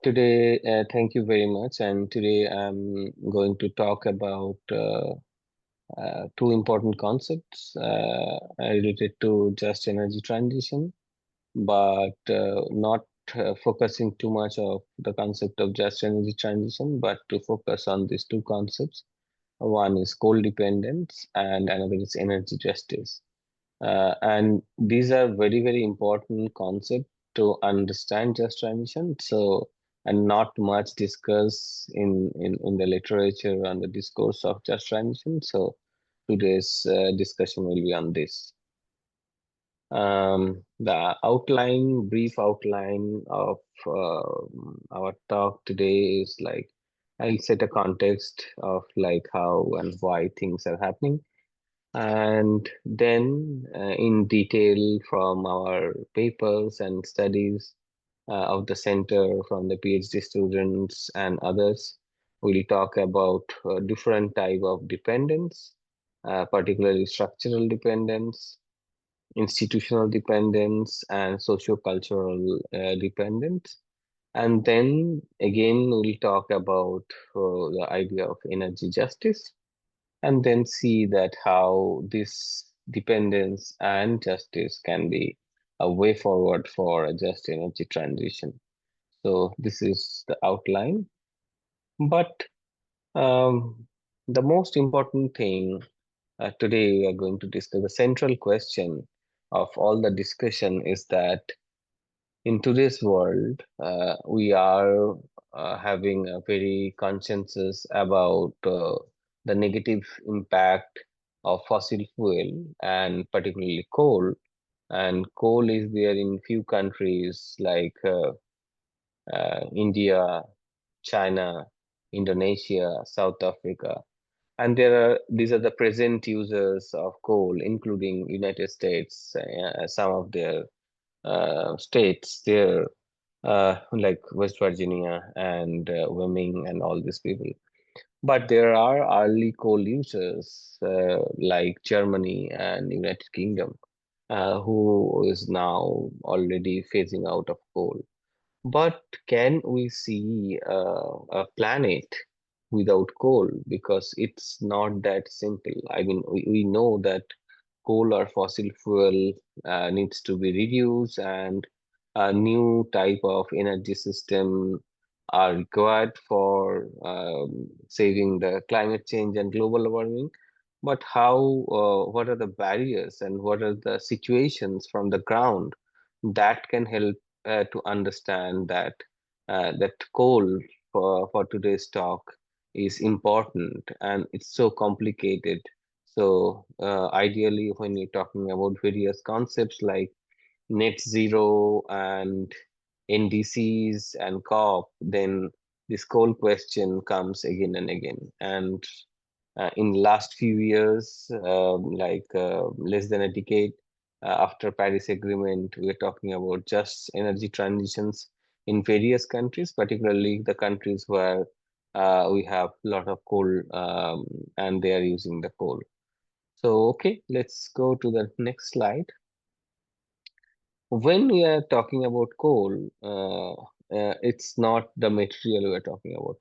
Thank you very much. And today I'm going to talk about two important concepts related to just energy transition, but not focusing too much of the concept of just energy transition, but to focus on these two concepts. One is coal dependence, and another is energy justice. And these are very, very important concept to understand just transition. So, and not much discussed in the literature and the discourse of just transition. So, today's discussion will be on this. The brief outline of our talk today is like I'll set a context of like how and why things are happening, and then in detail from our papers and studies of the center, from the PhD students and others, we'll talk about different type of dependence, particularly structural dependence, institutional dependence, and socio-cultural dependence. And then again, we'll talk about the idea of energy justice, and then see that how this dependence and justice can be a way forward for a just energy transition. So this is the outline. But the most important thing today we are going to discuss, the central question of all the discussion is that in today's world, we are having a very conscientious about the negative impact of fossil fuel and particularly coal. And coal is there in few countries like India, China, Indonesia, South Africa. And these are the present users of coal, including United States, some of their states there, like West Virginia and Wyoming and all these people. But there are early coal users like Germany and United Kingdom, who is now already phasing out of coal. But can we see a planet without coal? Because it's not that simple. I mean, we know that coal or fossil fuel needs to be reduced, and a new type of energy system are required for saving the climate change and global warming. But what are the barriers and what are the situations from the ground that can help to understand that coal for today's talk is important, and it's so complicated. So ideally, when you're talking about various concepts like net zero and NDCs and COP, then this coal question comes again and again. And in last few years, less than a decade after Paris Agreement, we are talking about just energy transitions in various countries, particularly the countries where we have a lot of coal, and they are using the coal. So, okay, let's go to the next slide. When we are talking about coal, it's not the material we are talking about.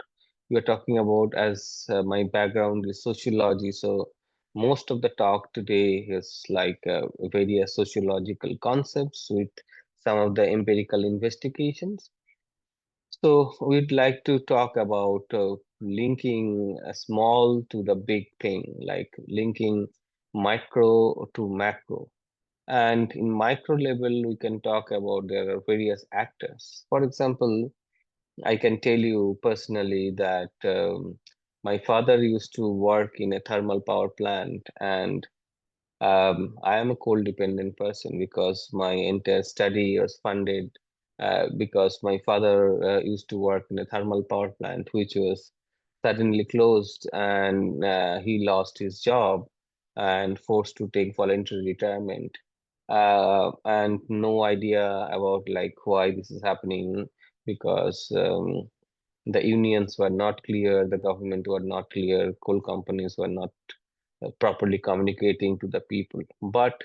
We are talking about, as my background is sociology, so most of the talk today is like various sociological concepts with some of the empirical investigations. So we'd like to talk about linking a small to the big thing, like linking micro to macro. And in micro level, we can talk about there are various actors. For example, I can tell you personally that my father used to work in a thermal power plant, and I am a coal dependent person because my entire study was funded because my father used to work in a thermal power plant, which was suddenly closed, and he lost his job and forced to take voluntary retirement. And no idea about like why this is happening, because the unions were not clear, the government were not clear, coal companies were not properly communicating to the people. But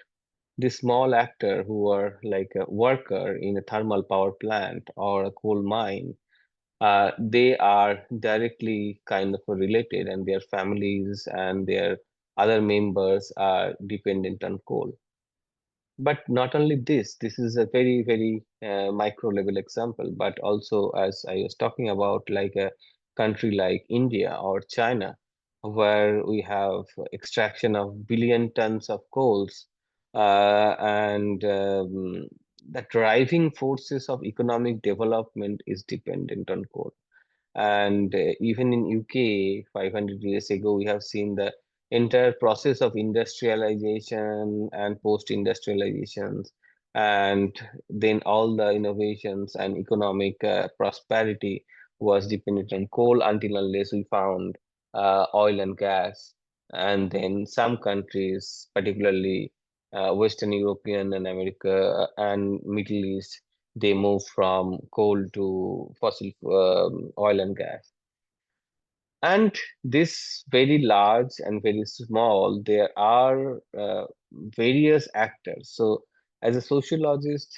this small actor who are like a worker in a thermal power plant or a coal mine, they are directly kind of related, and their families and their other members are dependent on coal. But not only this is a very, very micro level example, but also, as I was talking about, like a country like India or China, where we have extraction of billion tons of coals, and the driving forces of economic development is dependent on coal. And even in UK, 500 years ago, we have seen the entire process of industrialization and post-industrializations, and then all the innovations and economic prosperity was dependent on coal until unless we found oil and gas. And then some countries, particularly Western European and America and Middle East, they move from coal to fossil oil and gas. And this very large and very small, there are various actors. So, as a sociologist,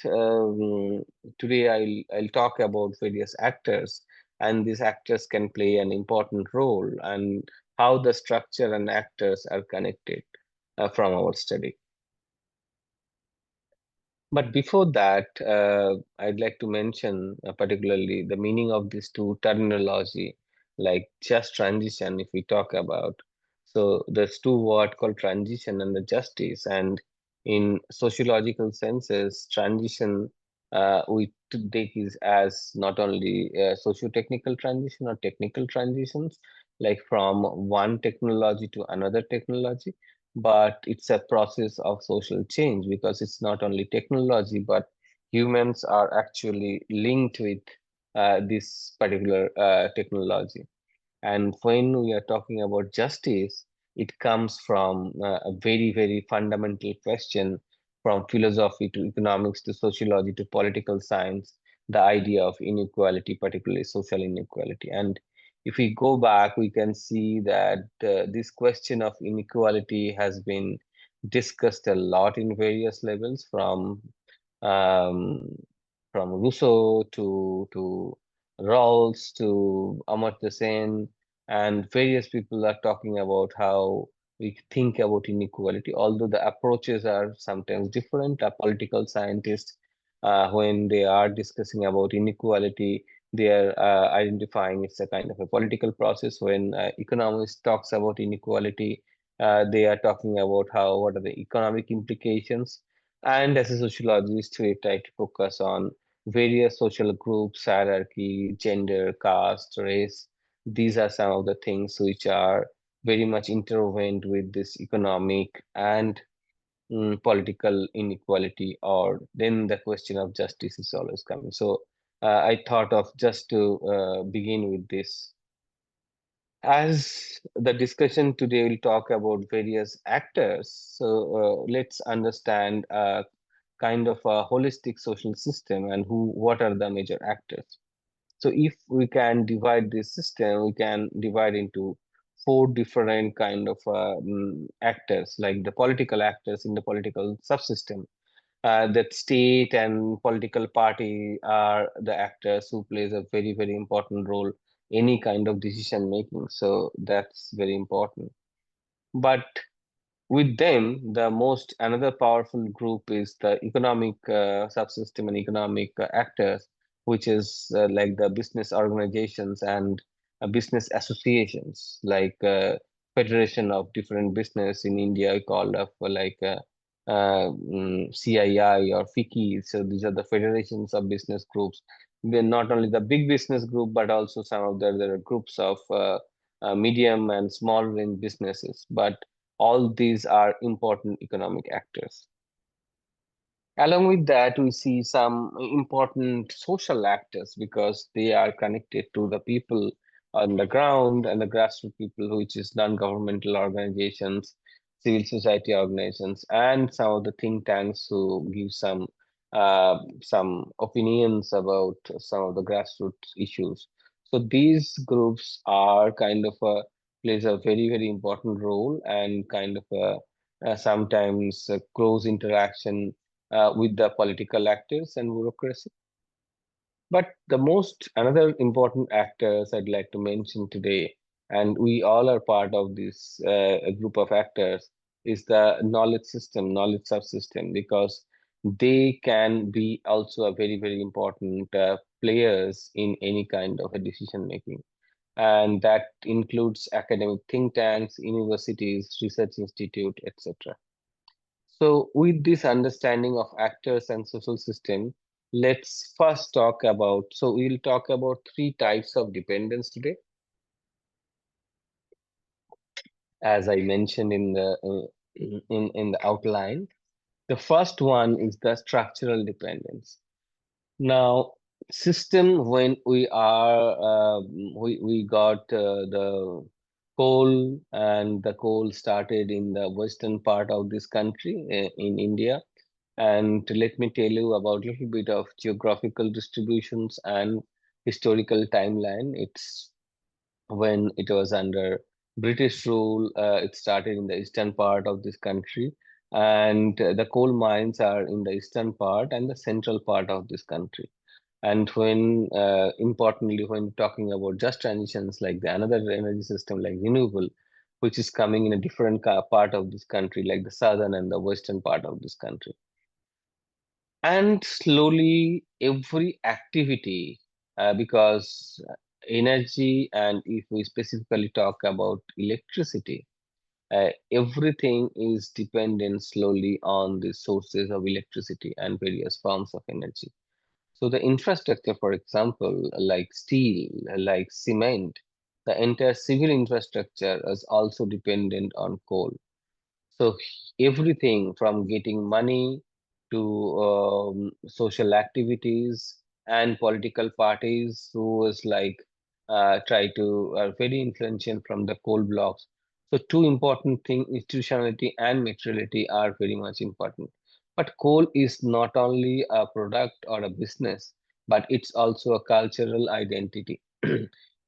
today I'll talk about various actors, and these actors can play an important role, and how the structure and actors are connected from our study. But before that, I'd like to mention particularly the meaning of these two terminology, like just transition, if we talk about. So there's two words called transition and the justice. And in sociological senses, transition we take is as not only socio-technical transition or technical transitions, like from one technology to another technology, but it's a process of social change, because it's not only technology, but humans are actually linked with this particular technology. And when we are talking about justice, it comes from a very, very fundamental question, from philosophy to economics to sociology to political science, the idea of inequality, particularly social inequality. And if we go back, we can see that this question of inequality has been discussed a lot in various levels, um, from Rousseau to Rawls to Amartya Sen, and various people are talking about how we think about inequality, although the approaches are sometimes different. A political scientist, when they are discussing about inequality, they are identifying it's a kind of a political process. When economists talks about inequality, they are talking about what are the economic implications. And as a sociologist, we try to focus on various social groups, hierarchy, gender, caste, race. These are some of the things which are very much intertwined with this economic and political inequality, or then the question of justice is always coming. So I thought of just to begin with this. As the discussion today will talk about various actors, so let's understand kind of a holistic social system and what are the major actors. So if we can divide this system, we can divide into four different kind of actors, like the political actors in the political subsystem. That state and political party are the actors who plays a very, very important role any kind of decision making. So that's very important. But with them, the most another powerful group is the economic subsystem and economic actors, which is like the business organizations and business associations, like Federation of different business in India, called up like CII or FICI. So these are the federations of business groups. They're not only the big business group, but also some of there are groups of medium and small range businesses. But all these are important economic actors. Along with that, we see some important social actors, because they are connected to the people on the ground and the grassroots people, which is non-governmental organizations, civil society organizations, and some of the think tanks who give some opinions about some of the grassroots issues. So these groups are kind of plays a very, very important role, and kind of sometimes a, close interaction with the political actors and bureaucracy. But another important actors I'd like to mention today, and we all are part of this group of actors, is the knowledge system, knowledge subsystem, because they can be also a very, very important players in any kind of a decision making. And that includes academic think tanks, universities, research institute, etc. So, with this understanding of actors and social system, let's first talk about. So, we'll talk about three types of dependence today, as I mentioned in the in the outline. The first one is the structural dependence. Now, system when we got the coal, and the coal started in the western part of this country in India. And let me tell you about a little bit of geographical distributions and historical timeline. It's when it was under British rule, it started in the eastern part of this country, and the coal mines are in the eastern part and the central part of this country. And when, importantly, when talking about just transitions like the another energy system like renewable, which is coming in a different part of this country, like the southern and the western part of this country. And slowly, every activity, because energy, and if we specifically talk about electricity, everything is dependent slowly on the sources of electricity and various forms of energy. So the infrastructure, for example, like steel, like cement, the entire civil infrastructure is also dependent on coal. So everything from getting money to social activities and political parties who was like try to are very influential from the coal blocks. So two important things, institutionality and materiality, are very much important. But coal is not only a product or a business, but it's also a cultural identity.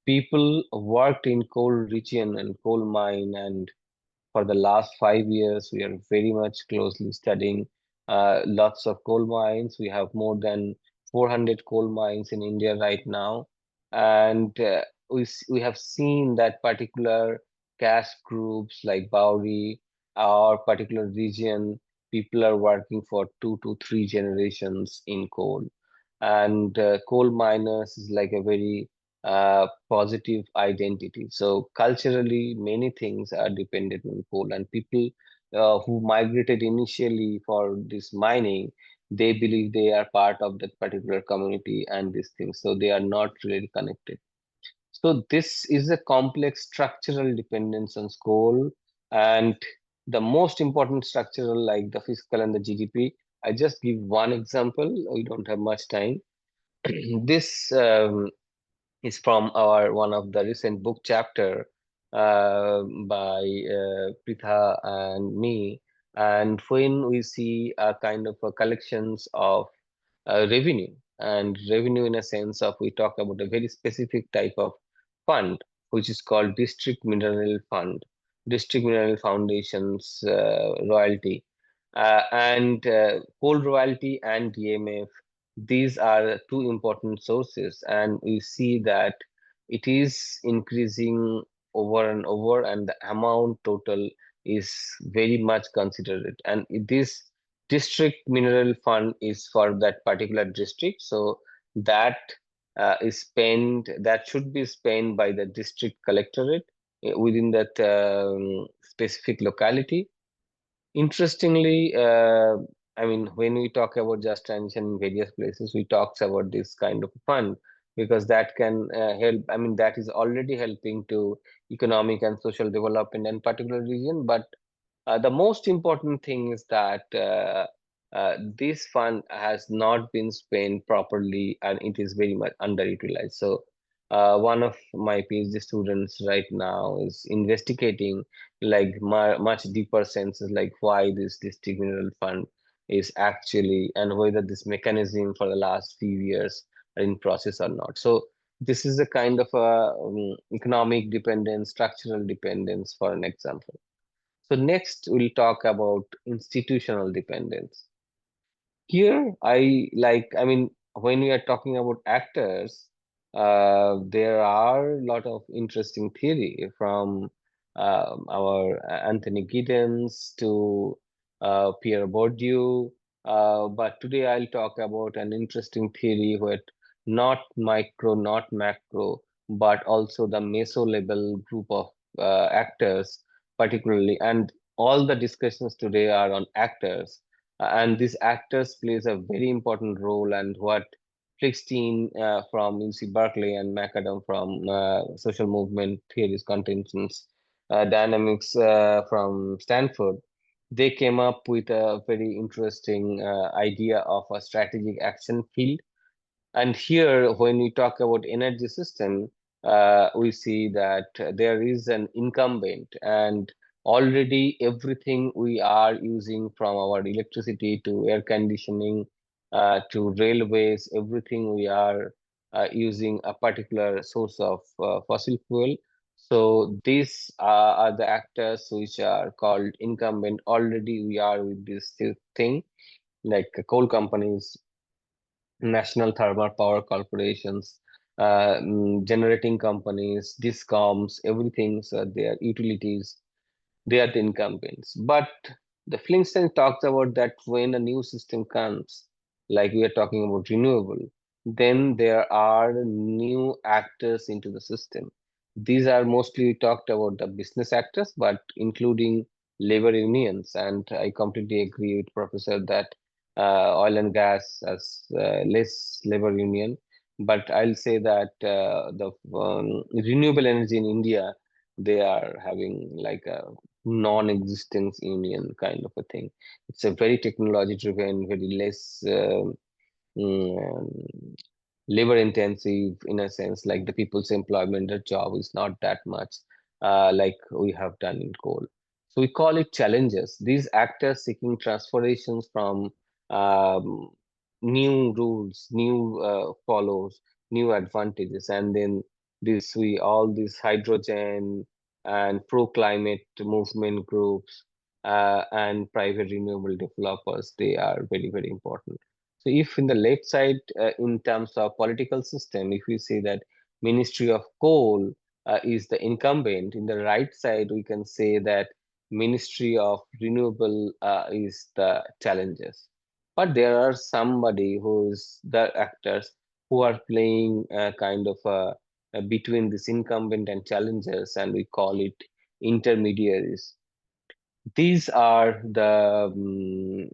People worked in coal region and coal mine, and for the last 5 years, we are very much closely studying lots of coal mines. We have more than 400 coal mines in India right now. And we have seen that particular caste groups like Bauri, or particular region, people are working for 2 to 3 generations in coal. And coal miners is like a very positive identity. So culturally, many things are dependent on coal, and people who migrated initially for this mining, they believe they are part of that particular community and these things. So they are not really connected. So this is a complex structural dependence on coal, and the most important structural, like the fiscal and the GDP. I just give one example. We don't have much time. This is from our one of the recent book chapter by Pritha and me. And when we see a kind of a collections of revenue, and revenue in a sense of, we talk about a very specific type of fund, which is called district mineral fund, district mineral foundations royalty, and coal royalty and DMF. These are two important sources, and we see that it is increasing over and over, and the amount total is very much considered. And this district mineral fund is for that particular district, so that that should be spent by the district collectorate within that specific locality. Interestingly, I mean, when we talk about just transition in various places, we talk about this kind of fund, because that can help. I mean, that is already helping to economic and social development in particular region. But the most important thing is that this fund has not been spent properly, and it is very much underutilized. So, one of my PhD students right now is investigating like much deeper senses, like why this district mineral fund is actually, and whether this mechanism for the last few years are in process or not. So, this is a kind of a economic dependence, structural dependence, for an example. So next we'll talk about institutional dependence. Here I mean, when we are talking about actors, there are a lot of interesting theory from our Anthony Giddens to Pierre Bourdieu. But today I'll talk about an interesting theory where not micro, not macro, but also the meso level group of actors, particularly. And all the discussions today are on actors, and these actors plays a very important role, and what Flickstein from UC Berkeley and McAdam from social movement theories contingents dynamics from Stanford, they came up with a very interesting idea of a strategic action field. And here, when we talk about energy system, we see that there is an incumbent, and already everything we are using, from our electricity to air conditioning to railways, everything we are using a particular source of fossil fuel. So these are the actors which are called incumbent. Already we are with this thing, like coal companies, national thermal power corporations, generating companies, discoms, everything, so their utilities, they are the incumbents. But the Flintstone talks about that when a new system comes, like we are talking about renewable, then there are new actors into the system. These are mostly talked about the business actors, but including labor unions. And I completely agree with Professor that oil and gas as less labor union. But I'll say that the renewable energy in India, they are having like a non-existence union kind of a thing. It's a very technology driven, very less mm, labor intensive in a sense, like the people's employment, the job is not that much like we have done in coal. So we call it challenges. These actors seeking transformations from um, new rules, new follows, new advantages, and then this we all these hydrogen and pro climate movement groups and private renewable developers, they are very, very important. So if in the left side, in terms of political system, if we say that Ministry of Coal is the incumbent, in the right side, we can say that Ministry of Renewable is the challenges. But there are somebody who's the actors who are playing kind of between this incumbent and challengers, and we call it intermediaries. These are the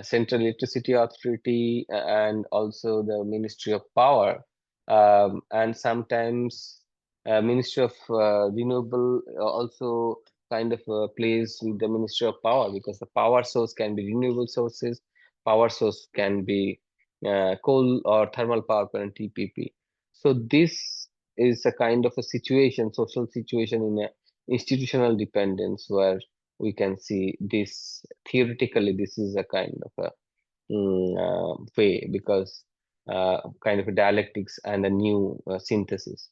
Central Electricity Authority and also the Ministry of Power, and sometimes Ministry of Renewable also kind of plays with the Ministry of Power, because the power source can be renewable sources, power source can be coal or thermal power plant TPP. So this is a kind of a situation, social situation in a institutional dependence, where we can see this theoretically this is a kind of a way, because kind of a dialectics and a new synthesis.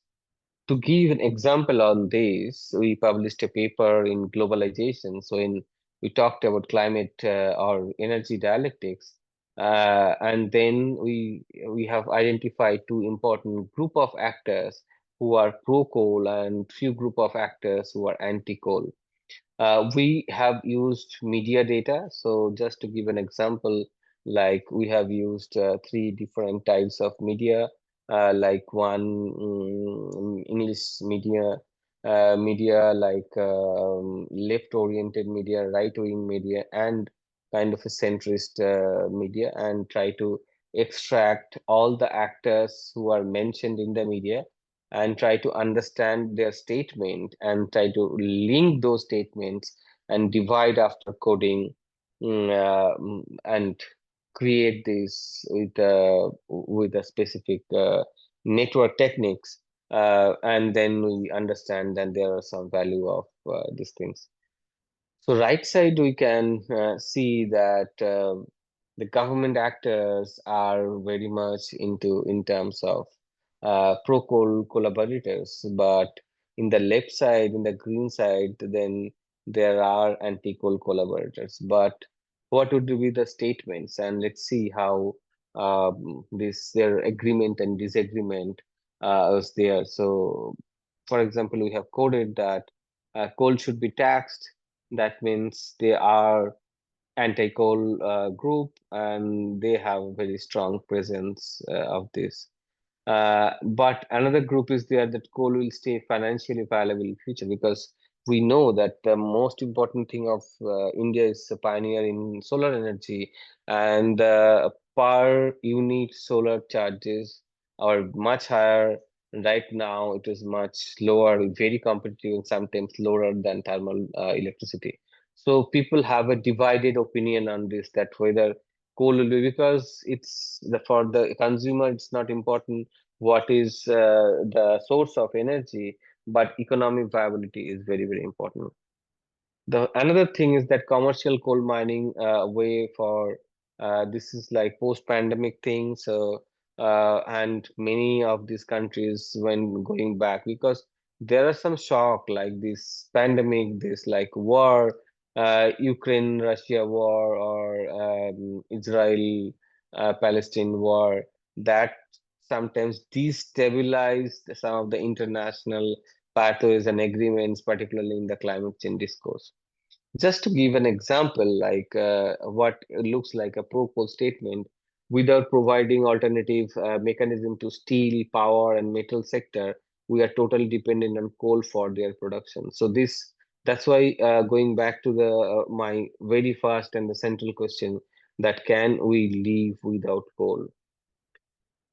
To give an example on this, we published a paper in Globalization. So in we talked about climate or energy dialectics, and then we have identified two important group of actors who are pro coal and few group of actors who are anti coal. We have used media data. So just to give an example, like we have used three different types of media, like one English media like left-oriented media, right-wing media, and kind of a centrist media, and try to extract all the actors who are mentioned in the media and try to understand their statement and try to link those statements and divide after coding, and create this with a specific network techniques, and then we understand that there are some value of these things. So right side, we can see that the government actors are very much into in terms of pro-coal collaborators, but in the left side, in the green side, then there are anti-coal collaborators. But what would be the statements? And let's see how this their agreement and disagreement was there. So, for example, we have coded that coal should be taxed. That means they are anti-coal group, and they have a very strong presence of this. But another group is there that coal will stay financially viable in future, because we know that the most important thing of India is a pioneer in solar energy, and per unit solar charges are much higher. Right now, it is much lower, very competitive, and sometimes lower than thermal electricity. So people have a divided opinion on this, that whether coal will be, because it's the for the consumer, it's not important what is the source of energy, but economic viability is very, very important. The another thing is that commercial coal mining way for this is like post-pandemic thing. So and many of these countries when going back, because there are some shock like this pandemic, this like war, Ukraine-Russia war, or Israel-Palestine war, that sometimes destabilize some of the international pathways and agreements, particularly in the climate change discourse. Just to give an example, like what looks like a pro-coal statement, without providing alternative mechanism to steel, power, and metal sector, we are totally dependent on coal for their production. So that's why going back to the my very first and the central question, that can we live without coal?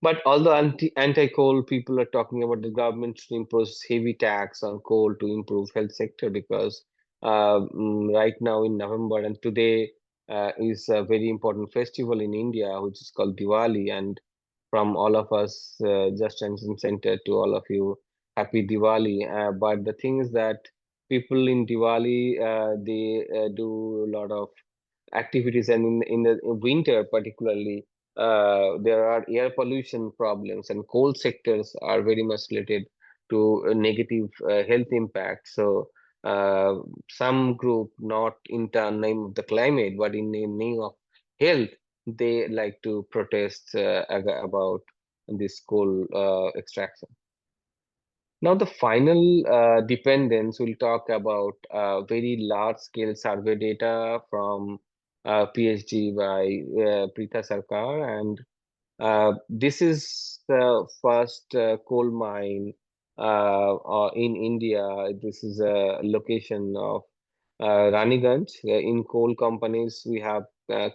But although anti-coal people are talking about the government to impose heavy tax on coal to improve health sector, because right now in November and today is a very important festival in India which is called Diwali, and from all of us, Just Transition Center, to all of you, happy Diwali. But the thing is that people in Diwali they do a lot of activities, and in the winter particularly there are air pollution problems, and coal sectors are very much related to a negative health impact. So uh, some group, not in the name of the climate but in the name of health, they like to protest about this coal extraction. Now, the final dependence, we'll talk about very large scale survey data from PhD by Preetha Sarkar. And this is the first coal mine in India. This is a location of Raniganj. In coal companies, we have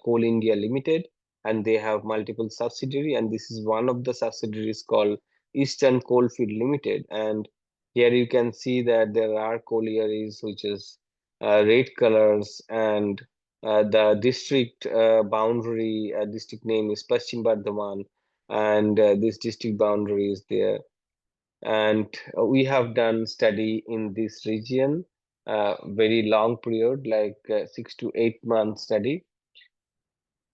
Coal India Limited, and they have multiple subsidiary. And this is one of the subsidiaries called Eastern Coalfield Limited. And here you can see that there are collieries, which is red colors, and the district boundary, district name is Paschim Bardhaman, and this district boundary is there. And we have done study in this region, very long period, like 6 to 8 month study,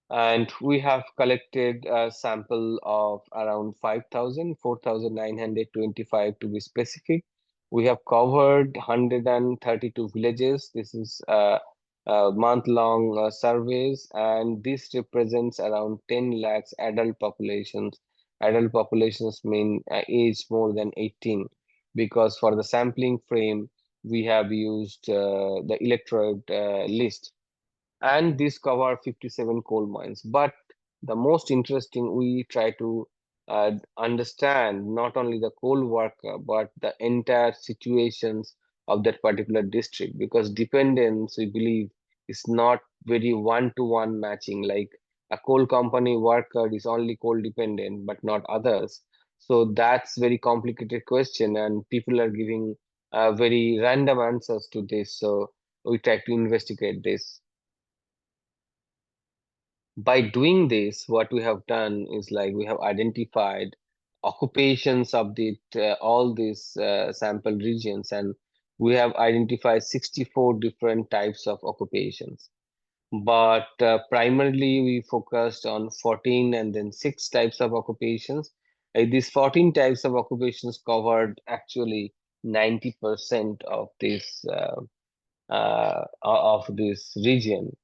and we have collected a sample of around 5,000, 4,925 to be specific. We have covered 132 villages. This is a month-long surveys, and this represents around 10 lakhs adult populations. Adult populations mean age more than 18, because for the sampling frame, we have used the electrode list, and these cover 57 coal mines. But the most interesting, we try to understand not only the coal worker but the entire situations of that particular district, because dependence, we believe, is not very one-to-one matching. Like a coal company worker is only coal dependent but not others. So that's very complicated question, and people are giving very random answers to this. So we try to investigate this. By doing this, what we have done is like we have identified occupations of the all these sample regions, and we have identified 64 different types of occupations. But primarily we focused on 14 and then 6 types of occupations. These 14 types of occupations covered actually 90% of this region.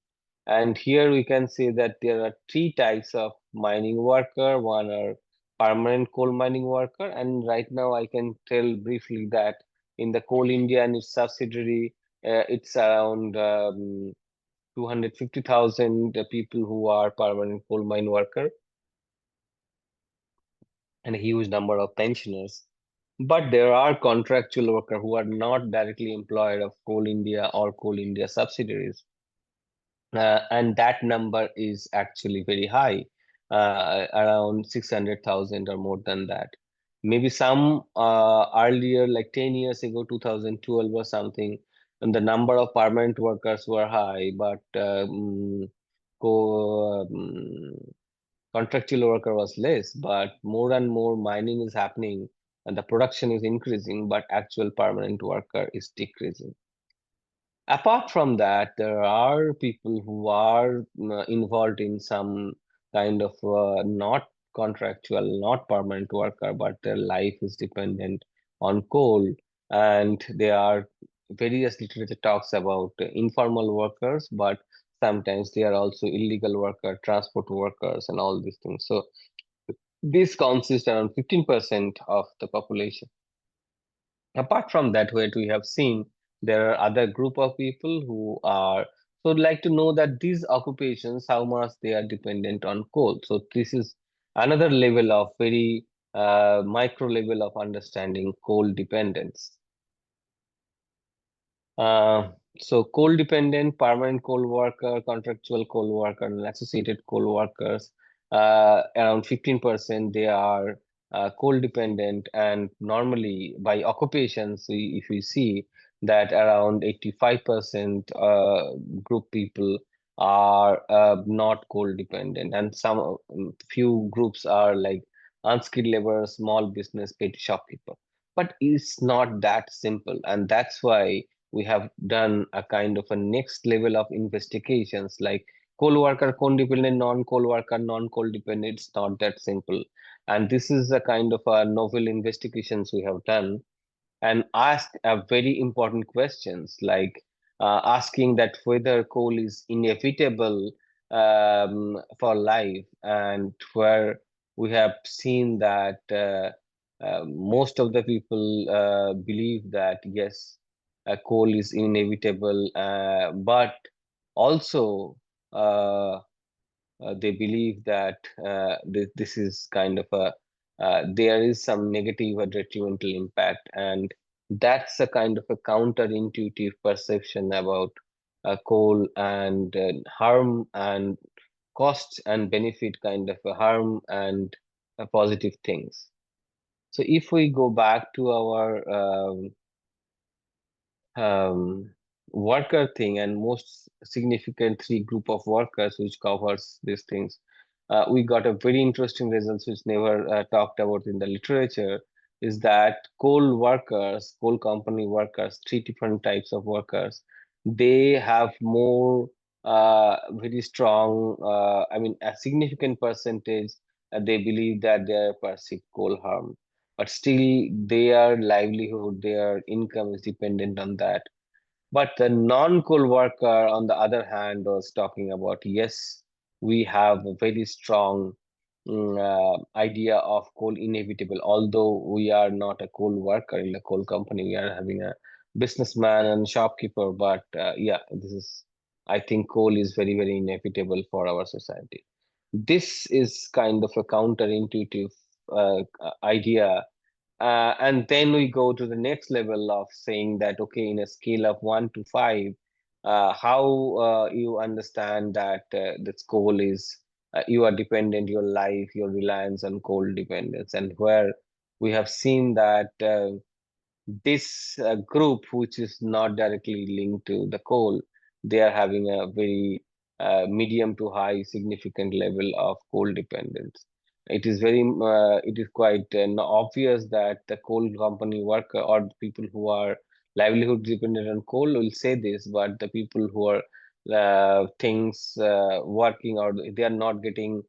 And here we can say that there are three types of mining worker. One are permanent coal mining worker, and right now I can tell briefly that in the Coal India and its subsidiary, it's around 250,000 people who are permanent coal mine worker, and a huge number of pensioners. But there are contractual workers who are not directly employed of Coal India or Coal India subsidiaries. And that number is actually very high, around 600,000 or more than that. Maybe some earlier, like 10 years ago, 2012 or something, and the number of permanent workers were high, but co contractual worker was less. But more and more mining is happening, and the production is increasing, but actual permanent worker is decreasing. Apart from that, there are people who are involved in some kind of not contractual, not permanent worker, but their life is dependent on coal. And there are various literature talks about informal workers, but sometimes they are also illegal worker, transport workers, and all these things. So this consists around 15% of the population. Apart from that, what we have seen, there are other group of people who are, so I'd like to know that these occupations, how much they are dependent on coal. So this is another level of very micro level of understanding coal dependence. Uh, so coal dependent, permanent coal worker, contractual coal worker, and associated coal workers, around 15% they are coal dependent, and normally by occupations, if we see that around 85% group people are not coal dependent, and some few groups are like unskilled labor, small business, petty shopkeeper. But it's not that simple, and that's why we have done a kind of a next level of investigations like coal worker, coal dependent, non-coal worker, non-coal dependent. It's not that simple. And this is a kind of a novel investigations we have done and ask a very important questions like asking that whether coal is inevitable for life, and where we have seen that most of the people believe that yes, coal is inevitable, but also uh, they believe that this is kind of a there is some negative or detrimental impact, and that's a kind of a counterintuitive perception about coal and harm and cost and benefit, kind of a harm and positive things. So if we go back to our um, worker thing and most significant three group of workers which covers these things, we got a very interesting results which never talked about in the literature, is that coal workers, coal company workers, three different types of workers, they have more very strong, I mean a significant percentage, they believe that they are perceived coal harm, but still their livelihood, their income is dependent on that. But the non-coal worker, on the other hand, was talking about yes, we have a very strong idea of coal inevitable. Although we are not a coal worker in the coal company, we are having a businessman and shopkeeper. But yeah, this is, I think, coal is very, very inevitable for our society. This is kind of a counterintuitive idea, and then we go to the next level of saying that, okay, in a scale of 1 to 5, how you understand that this coal is, you are dependent, your life, your reliance on coal dependence, and where we have seen that this group, which is not directly linked to the coal, they are having a very medium to high significant level of coal dependence. It is quite obvious that the coal company worker or the people who are livelihood dependent on coal will say this, but the people who are things working, or they are not getting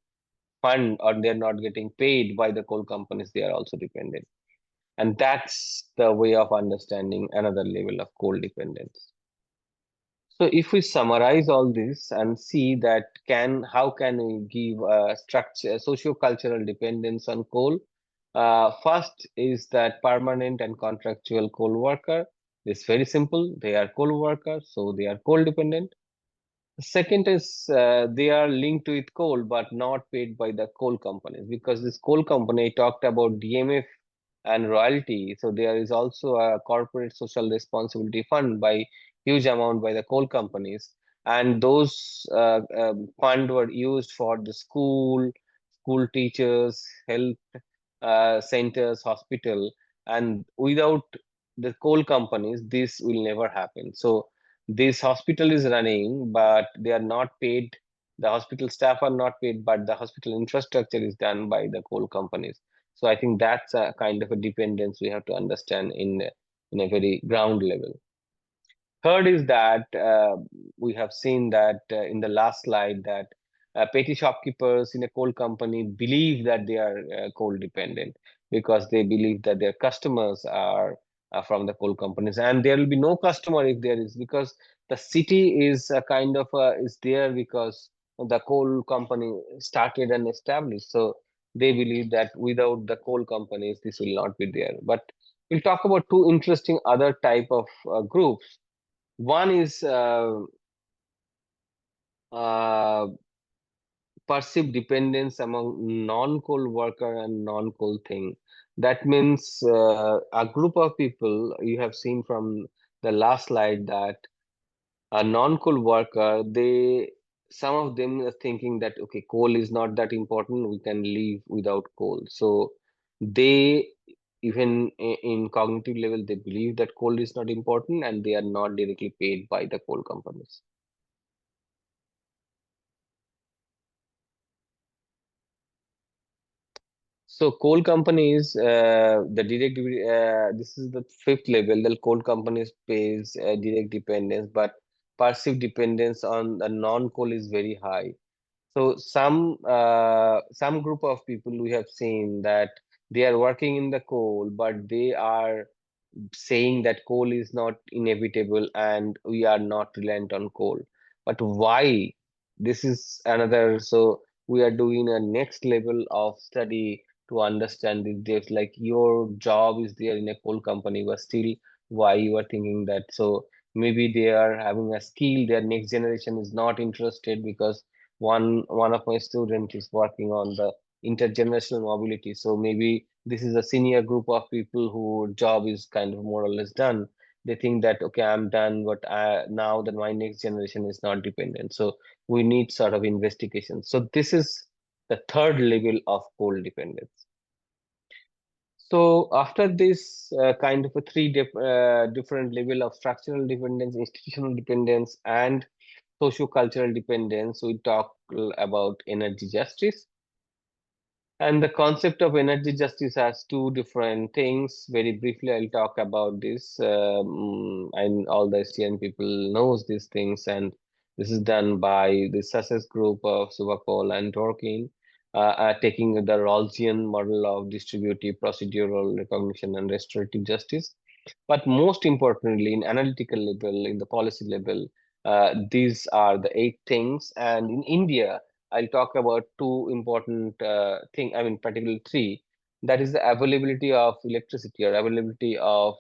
fund, or they are not getting paid by the coal companies, they are also dependent. And that's the way of understanding another level of coal dependence. So if we summarize all this and see that how can we give a structure socio-cultural dependence on coal? First is that permanent and contractual coal worker. It's very simple. They are coal workers, so they are coal dependent. Second is they are linked with coal but not paid by the coal companies, because this coal company talked about DMF and royalty. So there is also a corporate social responsibility fund by huge amount by the coal companies, and those fund were used for the school teachers, health centers, hospital, and without the coal companies, this will never happen. So this hospital is running, but they are not paid. The hospital staff are not paid, but the hospital infrastructure is done by the coal companies. So I think that's a kind of a dependence we have to understand in a very ground level. Third is that we have seen that in the last slide that petty shopkeepers in a coal company believe that they are coal dependent, because they believe that their customers are from the coal companies, and there will be no customer if there is, because the city is a kind of is there because the coal company started and established. So they believe that without the coal companies, this will not be there. But we'll talk about two interesting other type of groups. One is uh, perceived dependence among non-coal worker and non-coal thing. That means a group of people you have seen from the last slide that a non-coal worker, some of them are thinking that okay, coal is not that important, we can live without coal. So they even in cognitive level they believe that coal is not important, and they are not directly paid by the coal companies. So coal companies, this is the fifth level. The coal companies pays direct dependence, but passive dependence on the non-coal is very high. So some group of people we have seen that they are working in the coal, but they are saying that coal is not inevitable and we are not reliant on coal. But why? This is another. So we are doing a next level of study to understand this depth. Like your job is there in a coal company, but still, why you are thinking that? So maybe they are having a skill. Their next generation is not interested, because one of my students is working on the intergenerational mobility. So maybe this is a senior group of people who job is kind of more or less done. They think that okay, I'm done, but now that my next generation is not dependent. So we need sort of investigation. So this is the third level of coal dependence. So after this kind of a different level of structural dependence, institutional dependence, and socio-cultural dependence, we talk about energy justice. And the concept of energy justice has two different things. Very briefly, I'll talk about this. And all the STN people knows these things, and this is done by the Sussex group of Subakol and Dworkin, taking the Rawlsian model of distributive, procedural, recognition, and restorative justice. But most importantly, in analytical level, in the policy level, these are the eight things. And in India, I'll talk about two important I mean, particularly three. That is the availability of electricity or availability of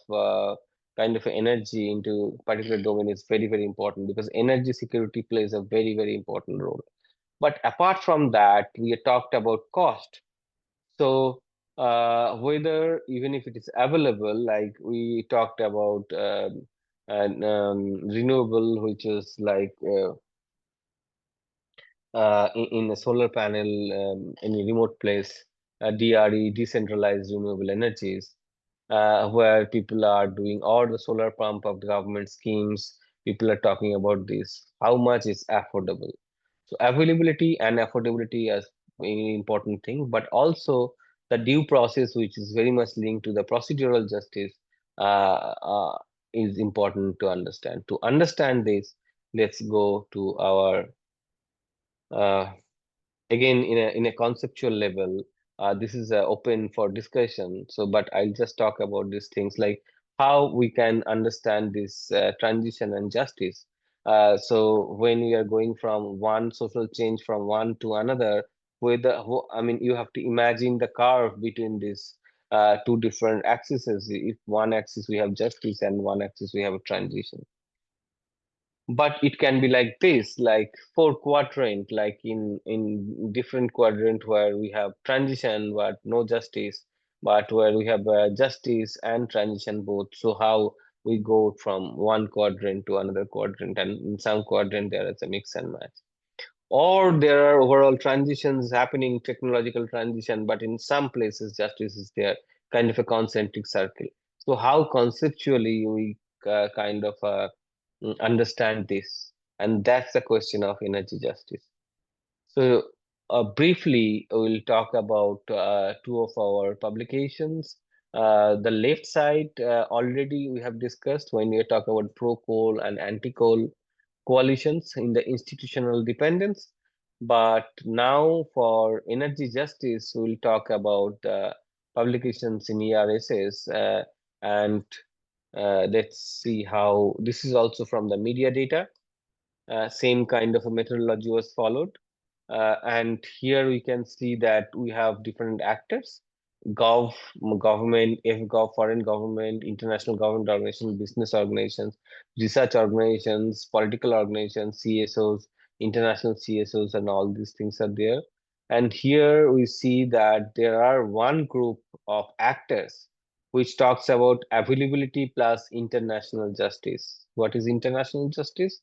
kind of energy into particular domain is very, very important, because energy security plays a very, very important role. But apart from that, we talked about cost. So whether even if it is available, like we talked about renewable, which is like in a solar panel in a remote place, DRE, decentralized renewable energies, where people are doing all the solar pump of the government schemes. People are talking about this. How much is affordable? So availability and affordability as very important thing, but also the due process, which is very much linked to the procedural justice, is important to understand. To understand this, let's go to our uh, again in a conceptual level. This is open for discussion. So, but I'll just talk about these things like how we can understand this transition and justice. So when we are going from one social change from one to another, with the I mean, you have to imagine the curve between these two different axes. If one axis we have justice and one axis we have a transition, but it can be like this, like four quadrant, like in different quadrant where we have transition but no justice, but where we have justice and transition both. So how we go from one quadrant to another quadrant, and in some quadrant there is a mix and match, or there are overall transitions happening, technological transition, but in some places justice is there, kind of a concentric circle. So how conceptually we kind of understand this, and that's the question of energy justice. So briefly we'll talk about two of our publications. The left side, already we have discussed when we talk about pro coal and anti coal coalitions in the institutional dependence. But now for energy justice, we'll talk about publications in ERSs, and let's see how this is also from the media data. Same kind of a methodology was followed. And here we can see that we have different actors: gov, government, F-gov, foreign government, international government organizations, business organizations, research organizations, political organizations, CSOs, international CSOs, and all these things are there. And here we see that there are one group of actors which talks about availability plus international justice. What is international justice?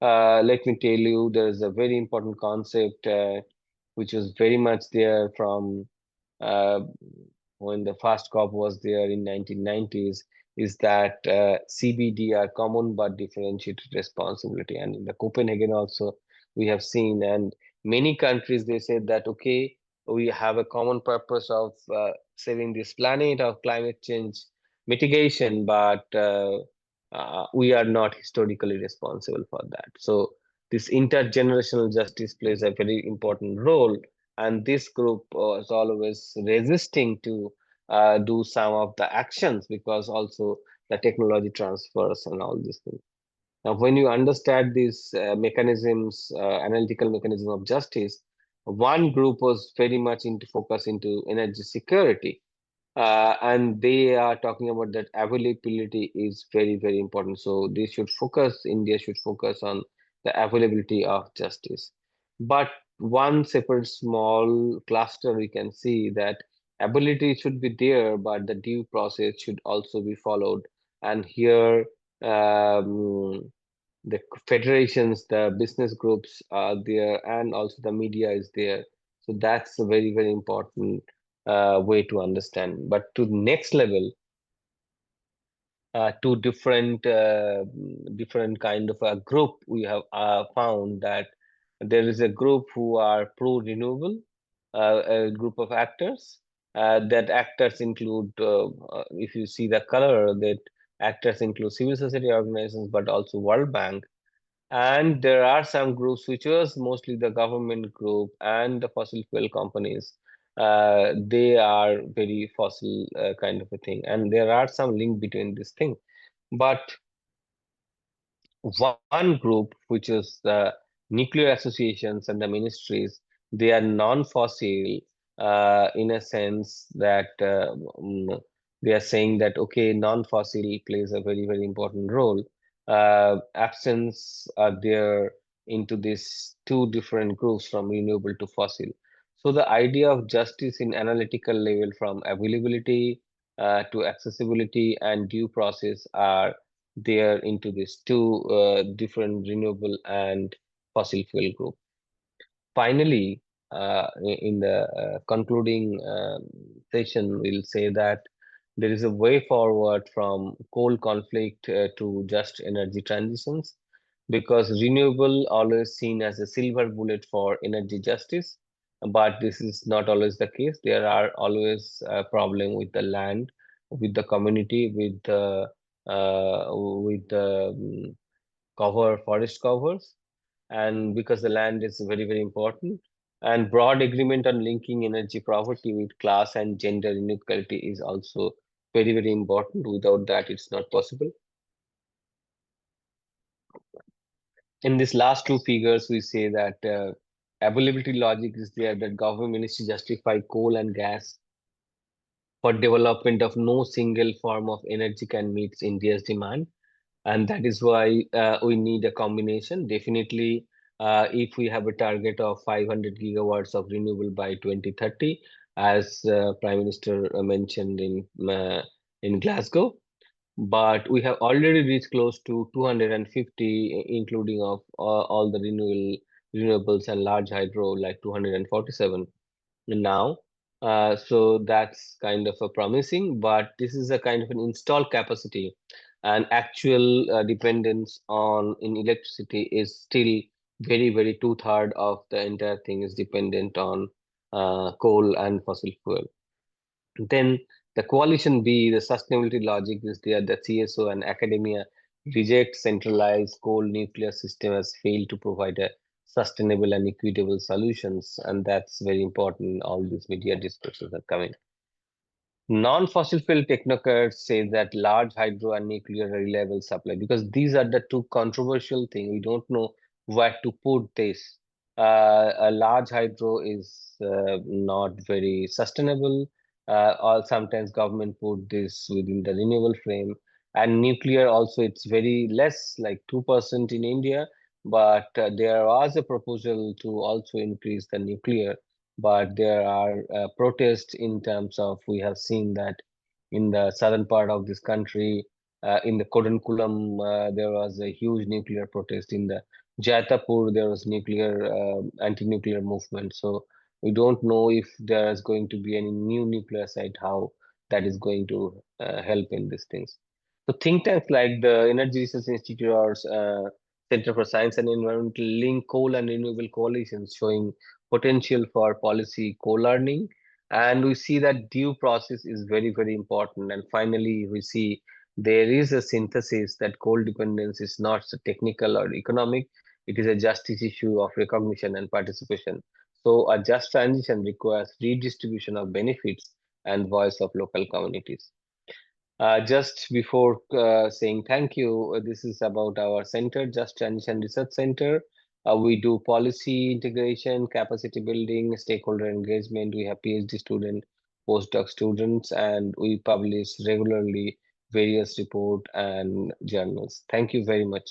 Let me tell you, there is a very important concept which was very much there from uh, when the first COP was there in 1990s, is that CBD are common but differentiated responsibility. And in the Copenhagen also we have seen, and many countries they said that okay, we have a common purpose of saving this planet of climate change mitigation, but we are not historically responsible for that. So this intergenerational justice plays a very important role, and this group is always resisting to do some of the actions because also the technology transfers and all these things. Now, when you understand these mechanisms, analytical mechanism of justice, one group was very much into focus into energy security, and they are talking about that availability is very, very important. So they should focus, India should focus on the availability of justice. But one separate small cluster, we can see that ability should be there, but the due process should also be followed. And here, the federations, the business groups are there, and also the media is there. So that's a very, very important way to understand. But to next level, to different kind of a group, we have found that there is a group who are pro renewable, a group of actors. That actors include, if you see the color, that actors include civil society organizations, but also World Bank. And there are some groups which was mostly the government group and the fossil fuel companies. They are very fossil kind of a thing, and there are some link between this thing. But one group, which is the nuclear associations and the ministries, they are non-fossil in a sense that they are saying that okay, non-fossil plays a very, very important role. Absence are there into these two different groups from renewable to fossil. So the idea of justice in analytical level from availability to accessibility and due process are there into these two different renewable and fossil fuel group. Finally, in the concluding session, we'll say that there is a way forward from coal conflict to just energy transitions, because renewable always seen as a silver bullet for energy justice, but this is not always the case. There are always a problem with the land, with the community, with the forest covers, and because the land is very, very important. And broad agreement on linking energy poverty with class and gender inequality is also very, very important. Without that, it's not possible. In these last two figures, we say that availability logic is there that government ministry justify coal and gas for development of no single form of energy can meet India's demand, and that is why we need a combination. Definitely, if we have a target of 500 gigawatts of renewable by 2030, as Prime Minister mentioned in Glasgow, but we have already reached close to 250, including of all the renewables and large hydro, like 247 now. So that's kind of a promising, but this is a kind of an installed capacity, and actual dependence on in electricity is still very two-third of the entire thing is dependent on coal and fossil fuel. Then the coalition B, the sustainability logic is there that CSO and academia reject centralized coal nuclear system has failed to provide a sustainable and equitable solutions, and that's very important. All these media discourses are coming. Non-fossil fuel technocrats say that large hydro and nuclear are reliable supply because these are the two controversial things. We don't know where to put this. A large hydro is not very sustainable, or sometimes government put this within the renewable frame. And nuclear also, it's very less, like 2% in India, but there was a proposal to also increase the nuclear, but there are protests in terms of we have seen that in the southern part of this country, in the Kodunkulam, there was a huge nuclear protest. In the Jaitapur, there was nuclear anti-nuclear movement. So we don't know if there is going to be any new nuclear site, how that is going to help in these things. So think tanks like the Energy Research Institute or Center for Science and Environmental link coal and renewable coalitions showing potential for policy co-learning, and we see that due process is very important. And finally we see there is a synthesis that coal dependence is not so technical or economic, it is a justice issue of recognition and participation. So a just transition requires redistribution of benefits and voice of local communities. Just before saying thank you, this is about our center, Just Transition Research Center. We do policy integration, capacity building, stakeholder engagement. We have PhD student, postdoc students, and we publish regularly various report and journals. Thank you very much.